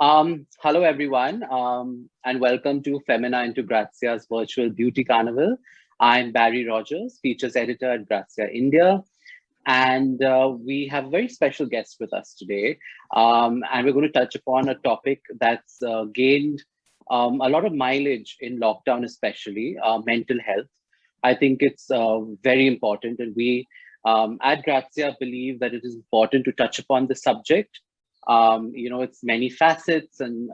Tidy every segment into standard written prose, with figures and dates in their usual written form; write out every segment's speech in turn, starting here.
Hello, everyone, and welcome to Femina into Grazia's virtual beauty carnival. I'm Barry Rogers, features editor at Grazia India, and we have a very special guest with us today. And we're going to touch upon a topic that's gained a lot of mileage in lockdown, especially mental health. I think it's very important, and we at Grazia believe that it is important to touch upon the subject. It's many facets and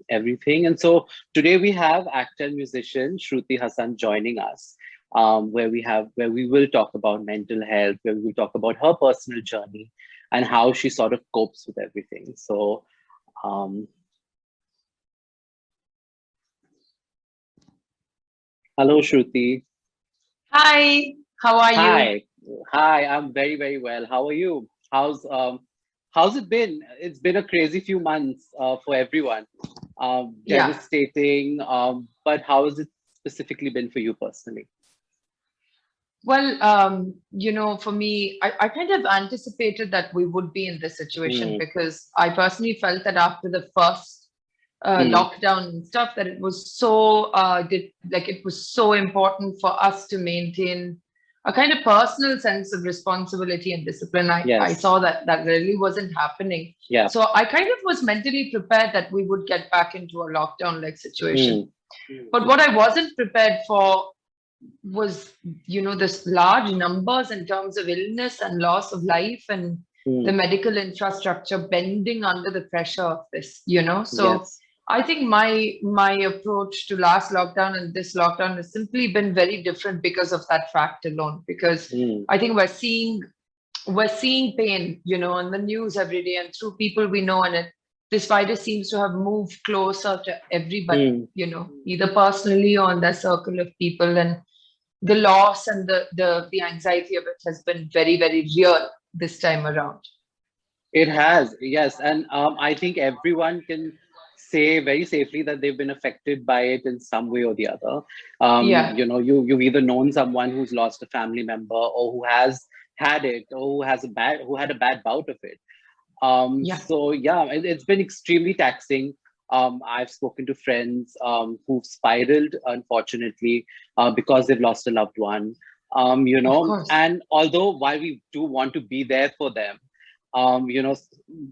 everything. And so today we have actor and musician Shruti Haasan joining us, where we will talk about mental health, where we will talk about her personal journey and how she sort of copes with everything. So um, hello, Shruti. Hi, how are you? Hi. Hi, I'm very, very well. How are you? How's it been? It's been a crazy few months for everyone. Yeah. Devastating. But how has it specifically been for you personally? Well, for me, I kind of anticipated that we would be in this situation Mm, because I personally felt that after the first mm, lockdown and stuff, that it was it was so important for us to maintain a kind of personal sense of responsibility and discipline. I yes. saw that that really wasn't happening. Yeah. So I kind of was mentally prepared that we would get back into a lockdown-like situation. Mm, But what I wasn't prepared for was, this large numbers in terms of illness and loss of life and the mm, medical infrastructure bending under the pressure of this. So yes. I think my approach to last lockdown and this lockdown has simply been very different because of that fact alone. Because Mm, I think we're seeing pain, on the news every day and through people we know, and this virus seems to have moved closer to everybody, mm. either personally or in their circle of people. And the loss and the anxiety of it has been very, very real this time around. It has, yes. And I think everyone can say very safely that they've been affected by it in some way or the other. Yeah, You've either known someone who's lost a family member or who has had it or who had a bad bout of it. yeah. So yeah, it's been extremely taxing. I've spoken to friends who've spiraled, unfortunately, because they've lost a loved one. Of course. And although while we do want to be there for them, um, you know,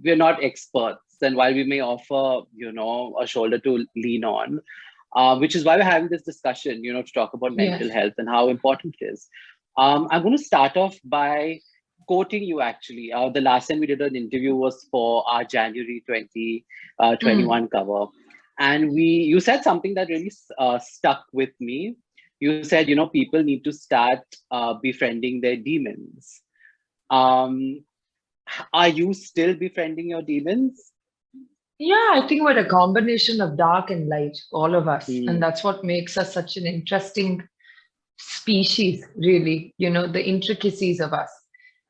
we're not experts. And while we may offer, a shoulder to lean on, which is why we're having this discussion, to talk about mental Yes. health and how important it is. I'm going to start off by quoting you actually. The last time we did an interview was for our January 2021 Mm. cover. And you said something that really stuck with me. You said, people need to start befriending their demons. Um, are you still befriending your demons? Yeah, I think we're a combination of dark and light, all of us. And Hmm. that's what makes us such an interesting species, really, the intricacies of us.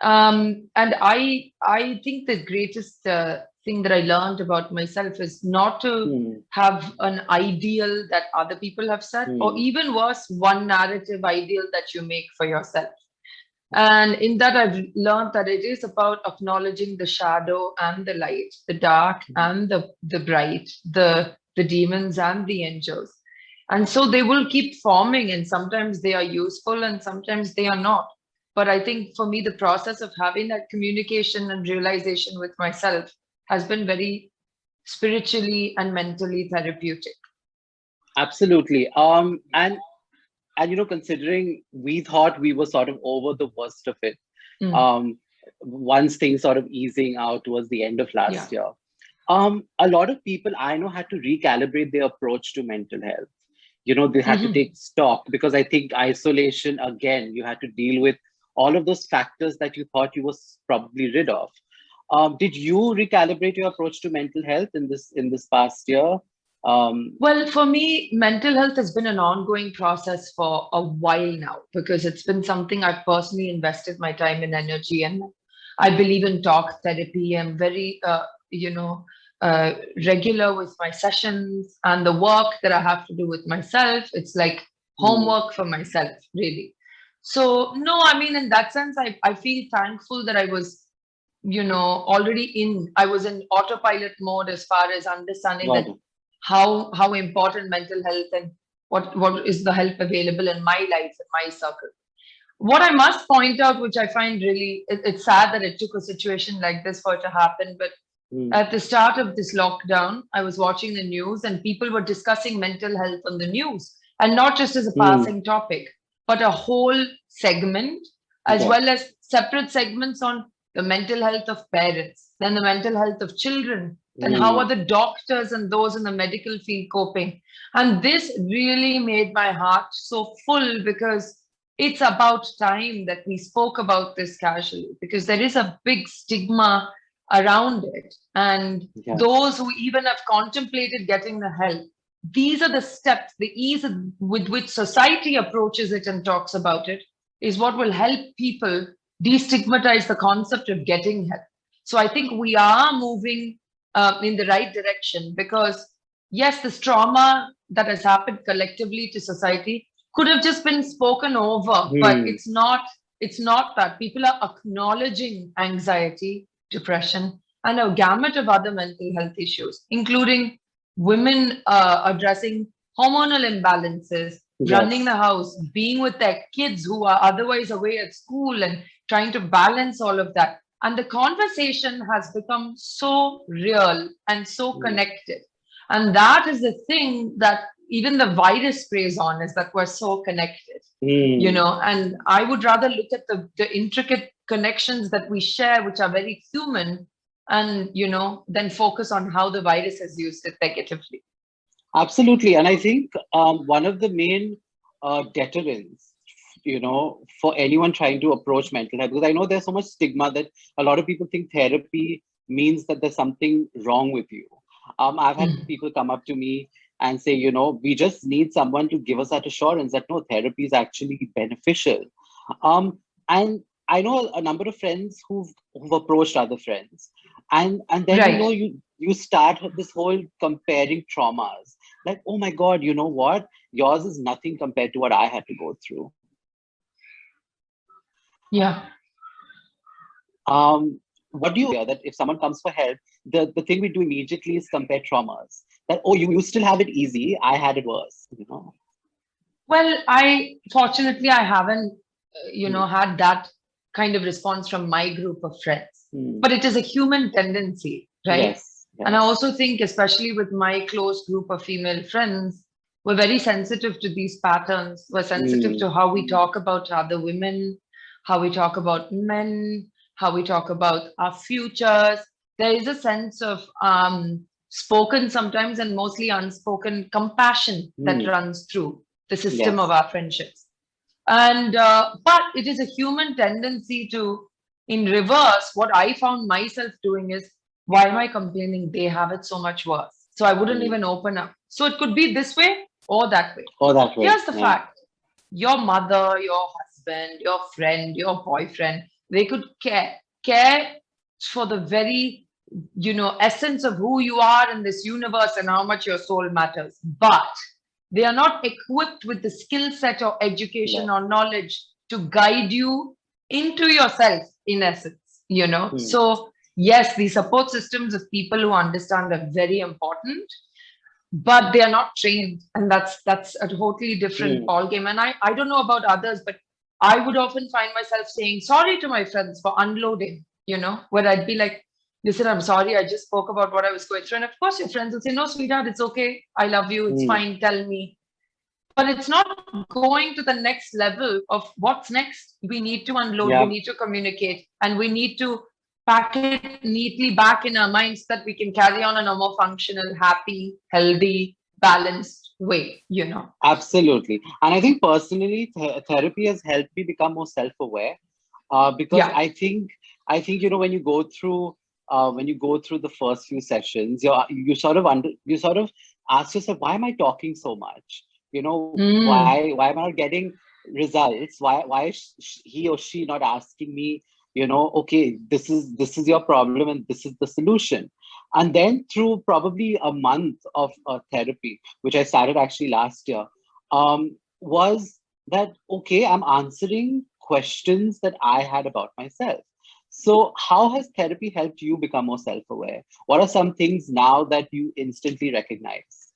And I think the greatest thing that I learned about myself is not to Hmm. have an ideal that other people have set, or Hmm. even worse, one narrative ideal that you make for yourself. And in that, I've learned that it is about acknowledging the shadow and the light, the dark and the bright, the demons and the angels. And so they will keep forming, and sometimes they are useful and sometimes they are not. But I think for me, the process of having that communication and realization with myself has been very spiritually and mentally therapeutic. Absolutely. And considering we thought we were sort of over the worst of it, Mm, um, once things sort of easing out towards the end of yeah. last year, a lot of people I know had to recalibrate their approach to mental health. They had to Mhm. take stock because I think isolation again, you had to deal with all of those factors that you thought you was probably rid of. Did you recalibrate your approach to mental health in this past year? Um, Well, for me, mental health has been an ongoing process for a while now because it's been something I've personally invested my time and energy in. I believe in talk therapy. I'm very, uh, regular with my sessions and the work that I have to do with myself. It's like hmm, homework for myself, really. So, no, I mean, in that sense, I feel thankful that I was already I was in autopilot mode as far as understanding Got that it. how important mental health and what is the help available in my life, in my circle. What I must point out, which I find really, it's sad that it took a situation like this for it to happen, but Mm. at the start of this lockdown, I was watching the news and people were discussing mental health on the news, and not just as a Mm. passing topic, but a whole segment, as Yes. well as separate segments on the mental health of parents, then the mental health of children, then how are Mm. the doctors and those in the medical field coping. And this really made my heart so full, because it's about time that we spoke about this casually, because there is a big stigma around it. And Yes. those who even have contemplated getting the help, these are the steps, the ease with which society approaches it and talks about it is what will help people destigmatize the concept of getting help. So I think we are moving in the right direction, because yes, this trauma that has happened collectively to society could have just been spoken over, but Mm. it's not that. People are acknowledging anxiety, depression, and a gamut of other mental health issues, including women addressing hormonal imbalances, running the Yes. house, being with their kids who are otherwise away at school, and trying to balance all of that. And the conversation has become so real and so Mm. connected. And that is the thing that even the virus preys on, is that we're so connected, Mm. and I would rather look at the intricate connections that we share, which are very human, and then focus on how the virus has used it negatively. Absolutely. And I think one of the main deterrents, for anyone trying to approach mental health, because I know there's so much stigma that a lot of people think therapy means that there's something wrong with you. I've had Mm. people come up to me and say, we just need someone to give us that assurance that no, therapy is actually beneficial. And I know a number of friends who've approached other friends, and then Right. you start this whole comparing traumas. Like, oh my God, you know what? Yours is nothing compared to what I had to go through. Yeah. What do you hear that if someone comes for help, the thing we do immediately is compare traumas. That, oh, you still have it easy. I had it worse. Well, fortunately I haven't, Hmm. had that kind of response from my group of friends. Hmm. But it is a human tendency, right? Yes, And I yes. also think, especially with my close group of female friends, we're very sensitive to these patterns. We're sensitive Hmm. to how we talk about other women, how we talk about men, how we talk about our futures. There is a sense of spoken sometimes and mostly unspoken compassion that Hmm. runs through the system of Yes. our friendships. And but it is a human tendency to, in reverse, what I found myself doing is, why am I complaining? They have it so much worse. So I wouldn't Hmm. even open up. So it could be this way or that way. Oh, that way. Here's the Yeah. fact: your mother, your husband, your friend, your boyfriend, they could care for the very, essence of who you are in this universe and how much your soul matters. But they are not equipped with the skill set or education Yes. or knowledge to guide you into yourself, in essence. Hmm. So yes, the support systems of people who understand are very important, but they are not trained, and that's a totally different Hmm. ball game. And I don't know about others, but I would often find myself saying sorry to my friends for unloading, where I'd be like, listen, I'm sorry, I just spoke about what I was going through. And of course your friends will say, no sweetheart, it's okay, I love you, it's Hmm. fine, tell me. But it's not going to the next level of what's next. We need to unload, we Yeah. need to communicate, and we need to pack it neatly back in our minds so that we can carry on in a more functional, happy, healthy, balanced way. Absolutely. And I think personally, therapy has helped me become more self-aware. Because Yeah. I think when you go through the first few sessions, you sort of ask yourself, why am I talking so much? Mm. Why am I not getting results? Why is he or she not asking me? Okay, this is your problem and this is the solution. And then through probably a month of therapy, which I started actually last year, was that okay? I'm answering questions that I had about myself. So how has therapy helped you become more self-aware? What are some things now that you instantly recognize?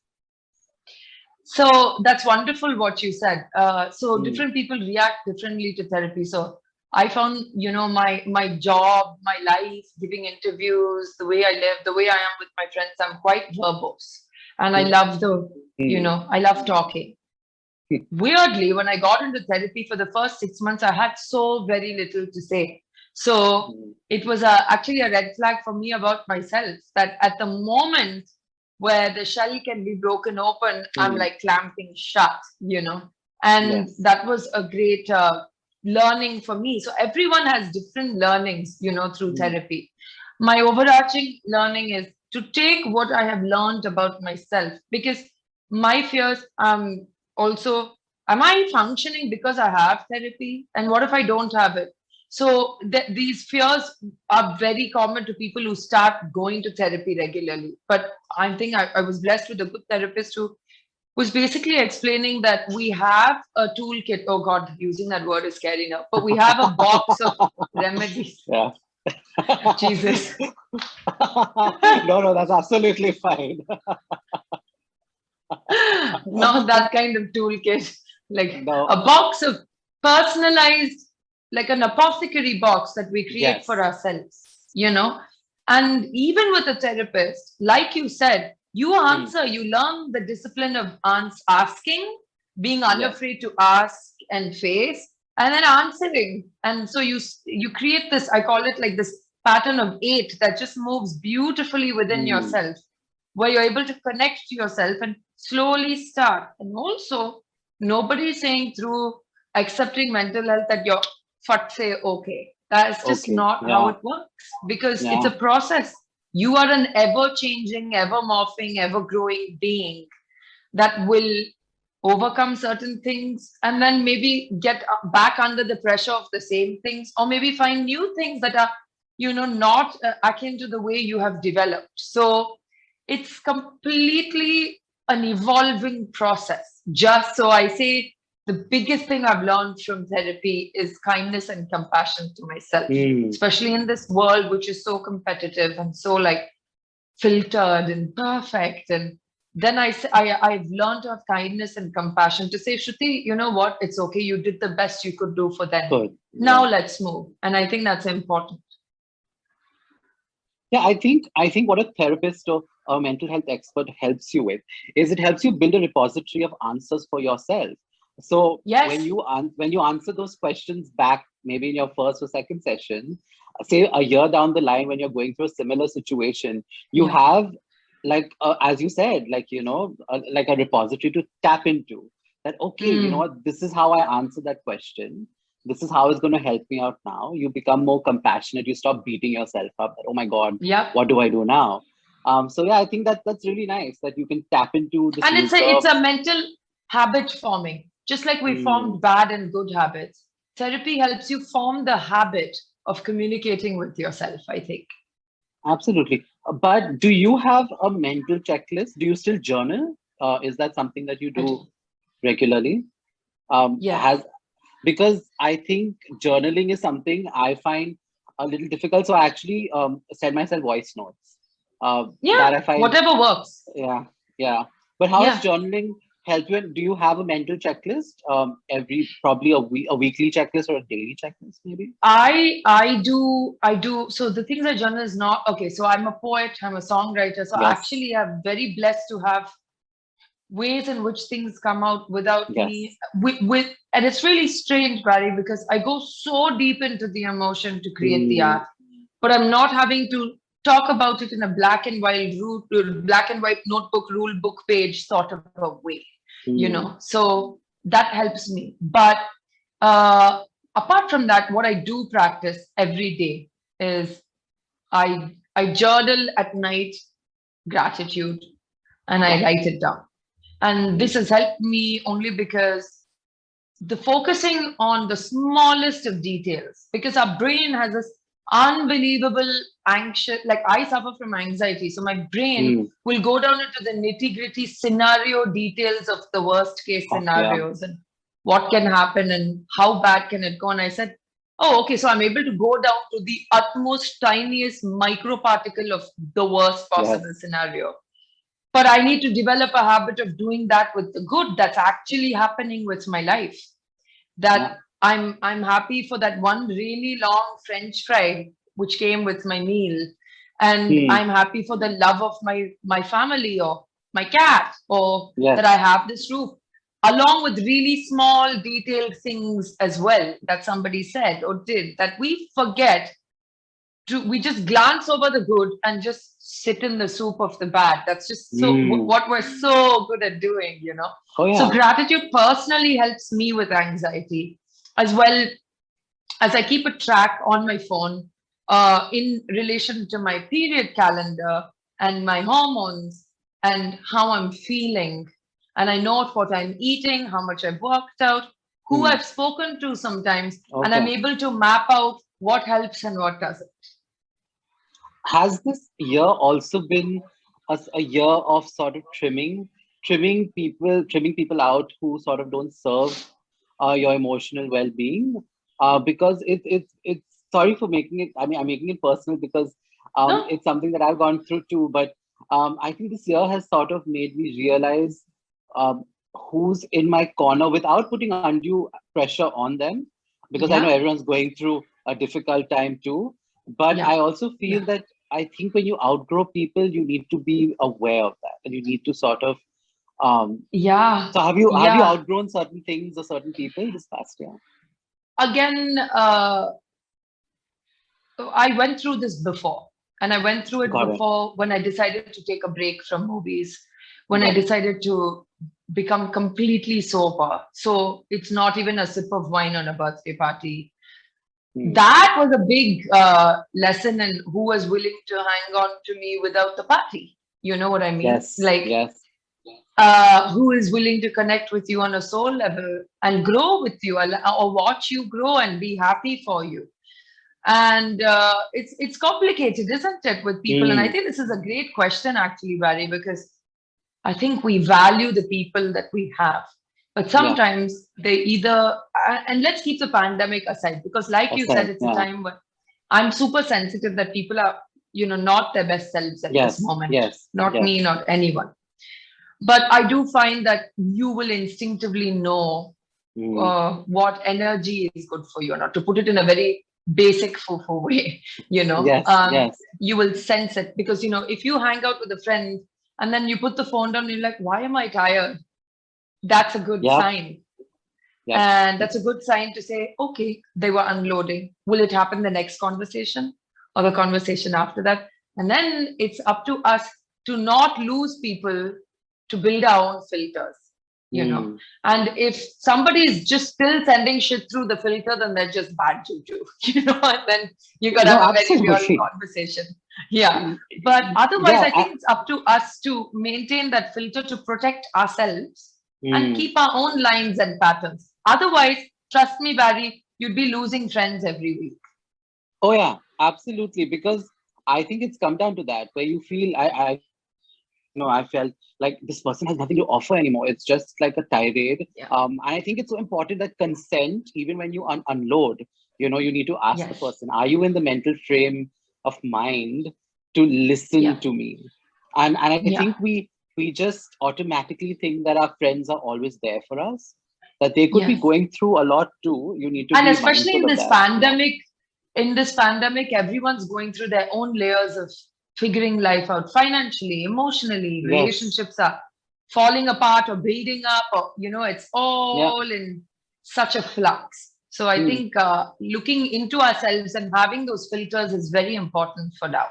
So that's wonderful what you said. So Mm, different people react differently to therapy. So I found, my job, my life, giving interviews, the way I live, the way I am with my friends, I'm quite verbose. And I mm, love I love talking. mm, Weirdly, when I got into therapy for the first 6 months, I had so very little to say. So mm, it was actually a red flag for me about myself that at the moment where the shell can be broken open, I'm mm. like clamping shut. And Yes. that was a great learning for me. So everyone has different learnings, through Mm, therapy. My overarching learning is to take what I have learned about myself because my fears also, am I functioning because I have therapy? And what if I don't have it? So these fears are very common to people who start going to therapy regularly. But I think I was blessed with a good therapist who was basically explaining that we have a toolkit. Oh God, using that word is scary now. But we have a box of remedies. yeah. Jesus. No, no, that's absolutely fine. Not that kind of toolkit, like No, a box of personalized, like an apothecary box that we create for yes. ourselves. And even with a therapist, like you said, you Mm, answer, you learn the discipline of asking, being yes. unafraid to ask and face, and then answering. And so you create this, I call it like this pattern of 8 that just moves beautifully within Mm, yourself, where you're able to connect to yourself and slowly start. And also, nobody is saying through accepting mental health that you're fat say okay. That's just okay. not how Yeah. it works because it's Yeah. a process. You are an ever changing, ever morphing, ever growing being that will overcome certain things and then maybe get back under the pressure of the same things, or maybe find new things that are not akin to the way you have developed. So it's completely an evolving process. Just so I say, the biggest thing I've learned from therapy is kindness and compassion to myself, Mm, especially in this world which is so competitive and so like filtered and perfect. And then I've learned to have kindness and compassion to say, Shruti, you know what? It's okay. You did the best you could do for them. good. Now Yeah. let's move. And I think that's important. Yeah, I think what a therapist or a mental health expert helps you with is it helps you build a repository of answers for yourself. So when Yes. you answer those questions back, maybe in your first or second session, say a year down the line when you're going through a similar situation, you Yeah. have like as you said, like like a repository to tap into. That okay, you know Mm. what? This is how I answer that question. This is how it's going to help me out now. You become more compassionate. You stop beating yourself up. That, oh my God, Yep. what do I do now? So yeah, I think that's really nice that you can tap into this And it's reserve. a mental habit forming, just like we Mm, formed bad and good habits. Therapy helps you form the habit of communicating with yourself, I think. absolutely. But do you have a mental checklist? Do you still journal? Is that something that you I do do. regularly? Yes. Has Because I think journaling is something I find a little difficult. So I actually send myself voice notes. Yeah. That I find, Whatever works. yeah, yeah. But how has Yeah. journaling helped you? Do you have a mental checklist? Every probably a weekly checklist or a daily checklist, maybe. I do. So the things I journal is not okay. So I'm a poet, I'm a songwriter. So I Yes, actually am very blessed to have ways in which things come out without me yes. with and it's really strange, Barry, because I go so deep into the emotion to create the Mm, art, but I'm not having to talk about it in a black and white notebook rule book page sort of a way. mm, So that helps me. But uh, apart from that, what I do practice every day is I journal at night gratitude and I wow. write it down. And this Mm, has helped me only because the focusing on the smallest of details, because our brain has this unbelievable anxious, like I suffer from anxiety. So my brain mm. will go down into the nitty gritty scenario details of the worst case Oh, yeah. scenarios and what can happen and how bad can it go. And I said, oh, okay, so I'm able to go down to the utmost tiniest microparticle of the worst possible Yes. scenario. But I need to develop a habit of doing that with the good that's actually happening with my life. Yeah. That I'm happy for that one really long French fry which came with my meal, and Hmm. I'm happy for the love of my family or my cat, or that I Yes. have this roof, along with really small detailed things as well that somebody said or did that we forget to. We just glance over the good and just sit in the soup of the bad. That's just so Hmm. what we're so good at doing. Oh So yeah. gratitude personally helps me with anxiety, as well as I keep a track on my phone in relation to my period calendar and my hormones and how I'm feeling. And I note what I'm eating, how much I've worked out, who Hmm. I've spoken to sometimes, and I'm Okay. able to map out what helps and what doesn't. Has this year also been a year of sort of trimming people out who sort of don't serve your emotional well-being? Because it's sorry for making it. I mean, I'm making it personal because No, it's something that I've gone through too. But I think this year has sort of made me realize um, who's in my corner without putting undue pressure on them, because I know yeah, everyone's going through a difficult time too. But yeah, I also feel yeah, that I think when you outgrow people, you need to be aware of that, and you need to sort of. yeah, So have you yeah. outgrown certain things or certain people this past year? Again, I went through this before, and I went through it Got it. before when I decided to take a break from movies, when I Got it. decided to become completely sober. So it's not even a sip of wine on a birthday party. Hmm. That was a big lesson, and who was willing to hang on to me without the party. You know what I mean? Yes. Like, Yes. who is willing to connect with you on a soul level and grow with you, or watch you grow and be happy for you. And it's complicated, isn't it, with people? And I Hmm. think this is a great question, actually, Barry, because I think we value the people that we have, but Yeah. sometimes they either and let's keep the pandemic aside, because like you said, Aside. it's a Yeah. time when I'm super sensitive that people are, not their best selves at this Yes. moment. Yes. Not me, Yes. not anyone. But I do find that you will instinctively know Hmm. what energy is good for you or not. To put it in a very basic fufu way, Yes. Yes. you will sense it, because if you hang out with a friend and then you put the phone down and you're like, why am I tired? That's a good Yep. sign. Yep. And that's a good sign to say, okay, they were unloading. Will it happen the next conversation or the conversation after that? And then it's up to us to not lose people, to build our own filters, you know. Hmm. And if somebody is just still sending shit through the filter, then they're just bad juju, and then you got to No, have a very real absolutely. conversation. Yeah. But otherwise, Yeah. I think it's up to us to maintain that filter to protect ourselves and Hmm. keep our own lines and patterns. Otherwise, trust me, Barry, you'd be losing friends every week. Oh yeah, absolutely. Because I think it's come down to that where you feel I I felt like this person has nothing to offer anymore. It's just like a tirade. Yeah. And I think it's so important that consent, even when you unload, you need to ask the Yes. person, are you in the mental frame of mind to listen Yeah. to me? And I think Yeah. we just automatically think that our friends are always there for us, that they could be Yes. going through a lot too. You need to And be especially mindful of that. Yeah. in this pandemic, everyone's going through their own layers of figuring life out financially, emotionally. Yes. Relationships are falling apart or building up, or, it's Yeah. all in such a flux. So I Hmm. think looking into ourselves and having those filters is very important for now.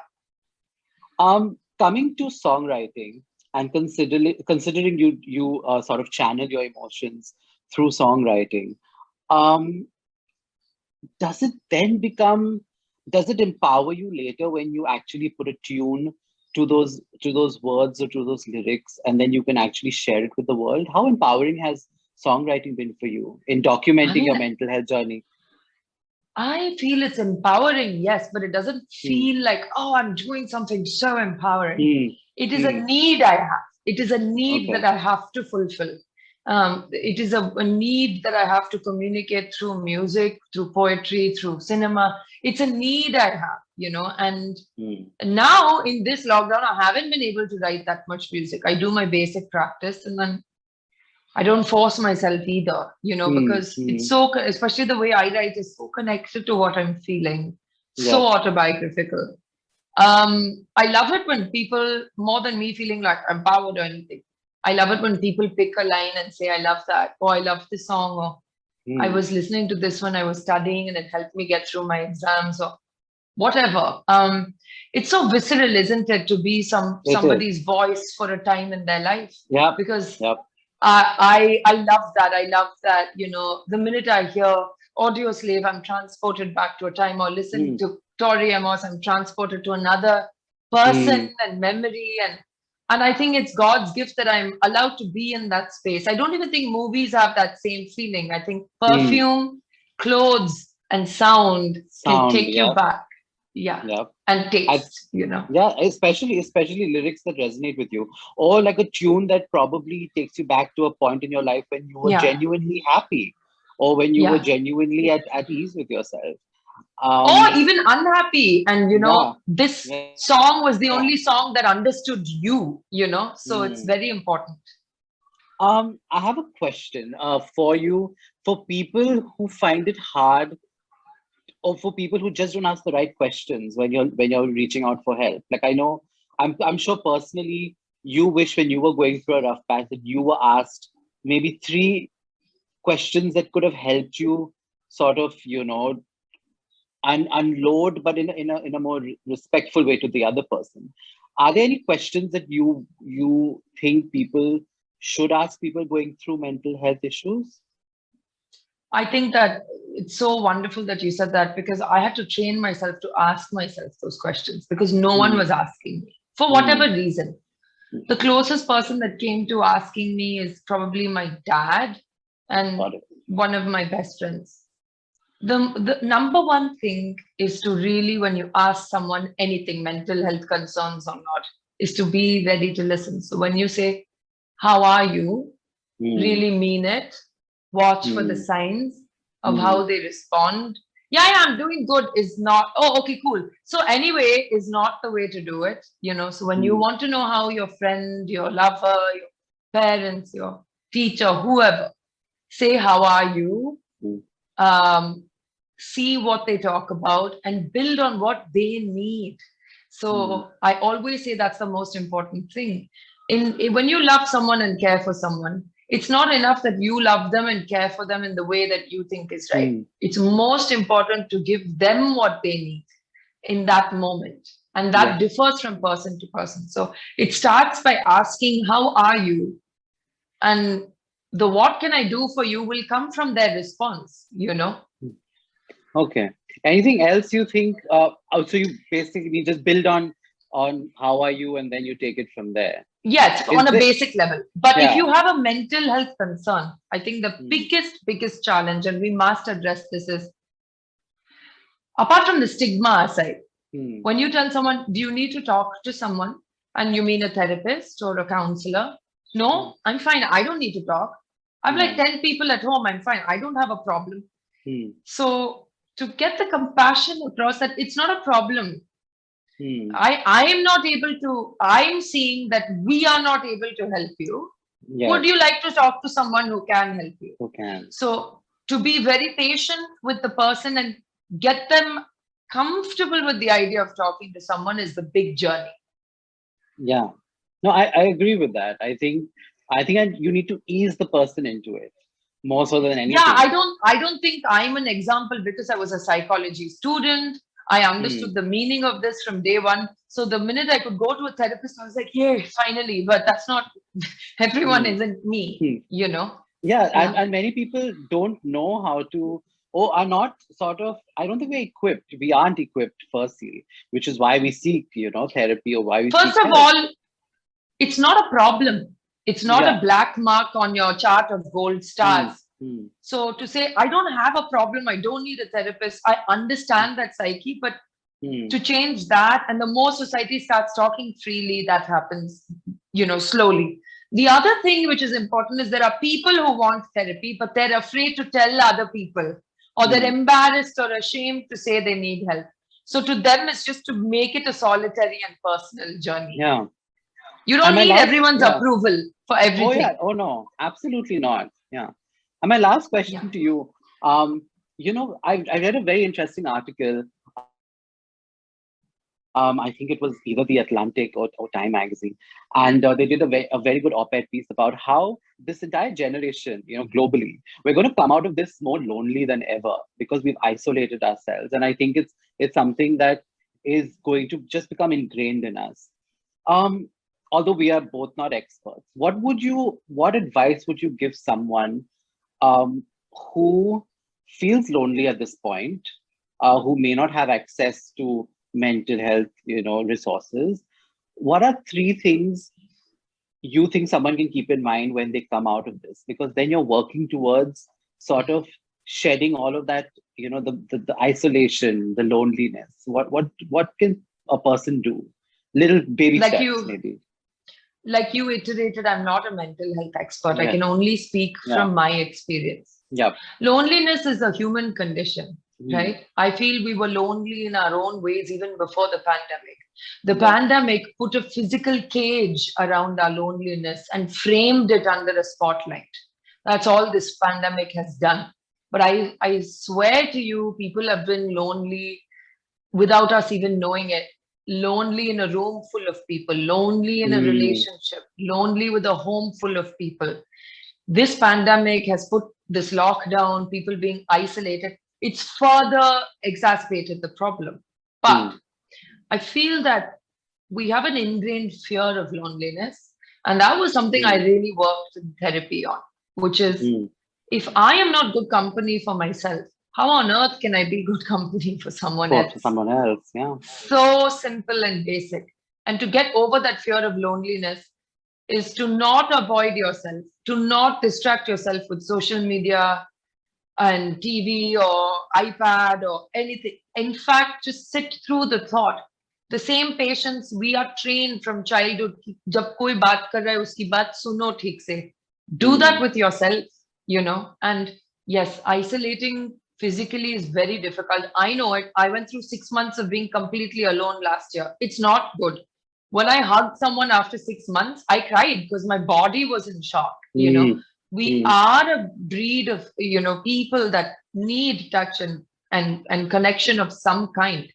Coming to songwriting and considering you sort of channel your emotions through songwriting, um, does it then become does it empower you later when you actually put a tune to those words or to those lyrics, and then you can actually share it with the world? How empowering has songwriting been for you in I documenting your mean, mental health journey? I feel it's empowering, yes, but it doesn't Hmm. feel like, oh, I'm doing something so empowering. Hmm. It is a Hmm. need I have. It is a need that Okay. I have to fulfill. It is a need that I have to communicate through music, through poetry, through cinema. It's a need I have, and now in this lockdown, I haven't been able to write that much music. I do my basic practice, and then I don't force myself either, because it's so, especially the way I write is so connected to what I'm feeling, so autobiographical. I love it when people, more than me feeling like I'm powered or anything, I love it when people pick a line and say, I love that, or I love this song, or I was listening to this when I was studying and it helped me get through my exams, or whatever. It's so visceral, isn't it, to be somebody's voice for a time in their life? Yeah. Because I love that. I love that, the minute I hear Audio Slave, I'm transported back to a time, or listen to Tori Amos, I'm transported to another person and memory. And I think it's God's gift that I'm allowed to be in that space. I don't even think movies have that same feeling. I think perfume, clothes, and sound can take you back. And taste, Yeah, especially lyrics that resonate with you, or like a tune that probably takes you back to a point in your life when you were genuinely happy, or when you were genuinely at ease with yourself. Or even unhappy. And, this song was the only song that understood you, so it's very important. I have a question for you, for people who find it hard, or for people who just don't ask the right questions when you're reaching out for help. Like, I know, I'm sure personally you wish when you were going through a rough patch that you were asked maybe 3 questions that could have helped you sort of, unload, but in a more respectful way to the other person. Are there any questions that you think people should ask people going through mental health issues? I think that it's so wonderful that you said that, because I had to train myself to ask myself those questions, because no one was asking me for whatever reason. The closest person that came to asking me is probably my dad and one of my best friends. The number one thing is to really, when you ask someone anything, mental health concerns or not, is to be ready to listen. So when you say, how are you? Really mean it. Watch for the signs of how they respond. Yeah, I'm doing good is not, oh, okay, cool. So anyway, is not the way to do it. So when you want to know how your friend, your lover, your parents, your teacher, whoever, say, how are you? See what they talk about and build on what they need. So I always say that's the most important thing. When you love someone and care for someone, it's not enough that you love them and care for them in the way that you think is right. It's most important to give them what they need in that moment. And that differs from person to person. So it starts by asking, how are you? And the what can I do for you will come from their response, Okay. Anything else you think? So you basically just build on how are you, and then you take it from there. Yes, on a basic level. But if you have a mental health concern, I think the biggest challenge, and we must address this, is apart from the stigma aside, when you tell someone, do you need to talk to someone? And you mean a therapist or a counselor? No, I'm fine. I don't need to talk. I have like 10 people at home. I'm fine. I don't have a problem. So to get the compassion across that it's not a problem. I am not able to, I'm seeing that we are not able to help you. Would you like to talk to someone who can help you? Who can. So to be very patient with the person and get them comfortable with the idea of talking to someone is the big journey. Yeah. No, I agree with that. I think you need to ease the person into it more so than anything. Yeah, I don't think I'm an example because I was a psychology student. I understood the meaning of this from day one. So the minute I could go to a therapist, I was like, yeah, finally. But that's not, everyone isn't me, Yeah, and many people don't know how to, or are not sort of, I don't think we're equipped. We aren't equipped, firstly, which is why we seek, therapy, or why we First of all, it's not a problem. It's not a black mark on your chart of gold stars. So to say, I don't have a problem, I don't need a therapist, I understand that psyche, but to change that, and the more society starts talking freely, that happens, slowly. The other thing which is important is there are people who want therapy, but they're afraid to tell other people, or they're embarrassed or ashamed to say they need help. So to them, it's just to make it a solitary and personal journey. Yeah. You don't need everyone's approval for everything. Oh yeah. Oh no, absolutely not. Yeah. And my last question to you, I read a very interesting article. I think it was either the Atlantic or Time magazine, and they did a very good op-ed piece about how this entire generation, globally, we're going to come out of this more lonely than ever because we've isolated ourselves. And I think it's something that is going to just become ingrained in us. Although we are both not experts, what advice would you give someone who feels lonely at this point, who may not have access to mental health, resources? What are 3 things you think someone can keep in mind when they come out of this? Because then you're working towards sort of shedding all of that, the isolation, the loneliness. What can a person do? Little baby steps, maybe. Like you iterated, I'm not a mental health expert. I can only speak from my experience. Loneliness is a human condition, right? I feel we were lonely in our own ways even before the pandemic. The pandemic put a physical cage around our loneliness and framed it under a spotlight. That's all this pandemic has done. But I swear to you, people have been lonely without us even knowing it. Lonely in a room full of people, lonely in a relationship, lonely with a home full of people. This pandemic has put this lockdown, people being isolated, it's further exacerbated the problem. But I feel that we have an ingrained fear of loneliness. And that was something I really worked in therapy on, which is if I am not good company for myself, how on earth can I be good company for someone else? For someone else, yeah. So simple and basic. And to get over that fear of loneliness is to not avoid yourself, to not distract yourself with social media and TV or iPad or anything. In fact, just sit through the thought. The same patience we are trained from childhood. Jab koi baat kar raha hai, uski baat suno theek se. Do that with yourself, And yes, isolating physically is very difficult. I know it. I went through 6 months of being completely alone last year. It's not good. When I hugged someone after 6 months, I cried because my body was in shock. We are a breed of, people that need touch and connection of some kind.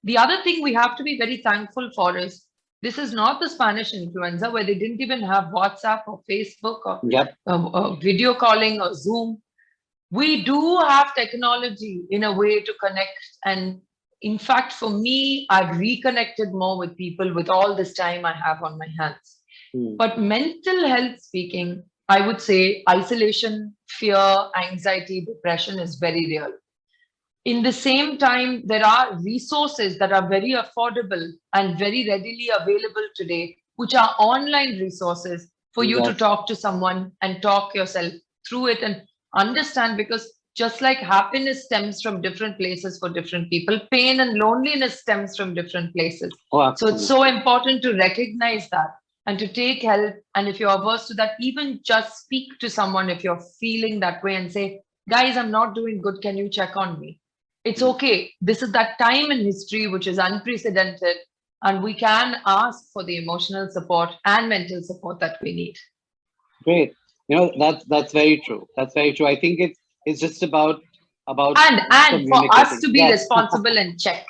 The other thing we have to be very thankful for is this is not the Spanish influenza where they didn't even have WhatsApp or Facebook or video calling or Zoom. We do have technology in a way to connect. And in fact, for me, I've reconnected more with people with all this time I have on my hands. But mental health speaking, I would say isolation, fear, anxiety, depression is very real. In the same time, there are resources that are very affordable and very readily available today, which are online resources for you to talk to someone and talk yourself through it and understand, because just like happiness stems from different places for different people, pain and loneliness stems from different places. So it's so important to recognize that and to take help. And if you're averse to that, even just speak to someone if you're feeling that way and say, guys, I'm not doing good. Can you check on me? It's okay. This is that time in history which is unprecedented, and we can ask for the emotional support and mental support that we need. Great. That's very true. That's very true. I think it's just about and for us to be responsible and check.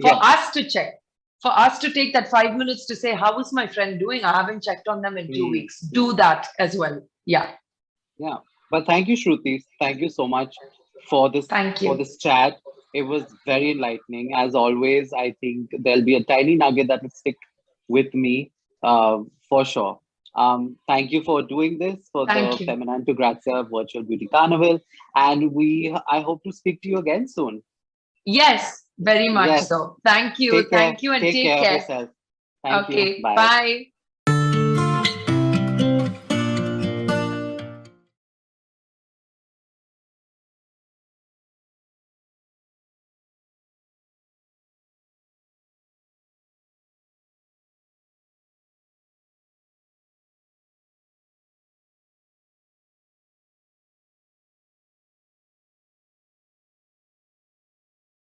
For us to check. For us to take that 5 minutes to say, how is my friend doing? I haven't checked on them in 2 weeks. Do that as well. Yeah. Yeah. But thank you, Shruti. Thank you so much for this chat. It was very enlightening. As always, I think there'll be a tiny nugget that will stick with me for sure. Thank you for doing this for the Femina into Grazia Virtual Beauty Carnival. And I hope to speak to you again soon. Yes, very much so. Thank you. Thank you and take care. Of yourself. Thank you. Bye.